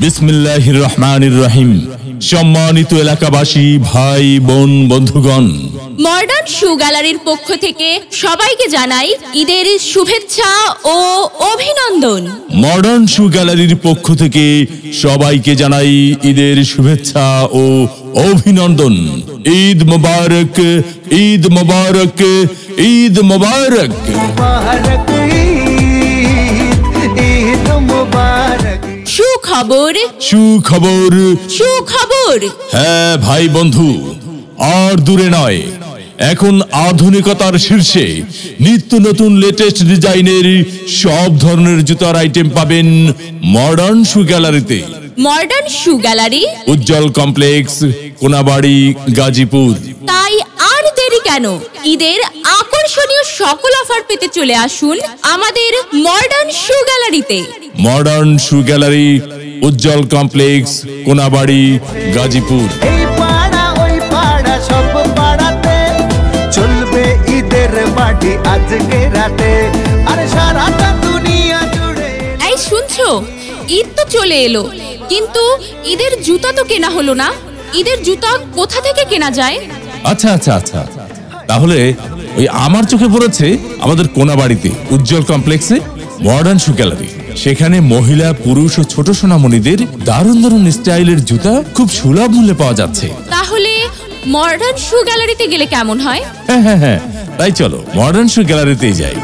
বিসমিল্লাহির রহমানির রহিম। সম্মানিত এলাকাবাসী, ভাই বোন, বন্ধুগণ, মডার্ন শু গ্যালারির পক্ষ থেকে সবাইকে জানাই ঈদের শুভেচ্ছা ও অভিনন্দন। মডার্ন শু গ্যালারির পক্ষ থেকে সবাইকে জানাই ঈদের শুভেচ্ছা ও অভিনন্দন। ঈদ মোবারক, ঈদ মোবারক, ঈদ মোবারক। সুখবর, সুখবর, সুখবর। হ্যাঁ ভাই বন্ধু, আর দূরে নয়, এখন আধুনিকতার শীর্ষে নিত্য নতুন লেটেস্ট ডিজাইনের সব ধরনের জুতার আইটেম পাবেন মডার্ন শু গ্যালারিতে। মডার্ন শু গ্যালারি, উজ্জ্বল কমপ্লেক্স, কোনাবাড়ি, গাজীপুর। তাই আর দেরি কেন? ঈদের আকর্ষণীয় সকল অফার পেতে চলে আসুন আমাদের মডার্ন শু গ্যালারিতে। মডার্ন শু গ্যালারি, উজ্জ্বল কমপ্লেক্স, কোনাবাড়ি, গাজীপুর। এই পাড়া ওই পাড়া সব পাড়াতে চলবে ঈদের পার্টি আজকে রাতে, আরে সারাটা দুনিয়া জুড়ে। এই শুনছো, ঈদ তো চলে এলো, কিন্তু ঈদের জুতা তো কেনা হলো না। ঈদের জুতা কোথা থেকে কেনা যায়? আচ্ছা আচ্ছা আচ্ছা, তাহলে ওই আমার চোখে পড়েছে আমাদের কোনাবাড়িতে উজ্জ্বল কমপ্লেক্সে মডার্ন শু গ্যালারি। সেখানে মহিলা, পুরুষ ও ছোট সোনামণিদের দারুণ দারুণ স্টাইলের জুতা খুব সুলভ মূল্যে পাওয়া যাচ্ছে। তাহলে মডার্ন শু গ্যালারিতে গেলে কেমন হয়? হ্যাঁ হ্যাঁ হ্যাঁ, তাই চলো মডার্ন শু গ্যালারিতেই যাই।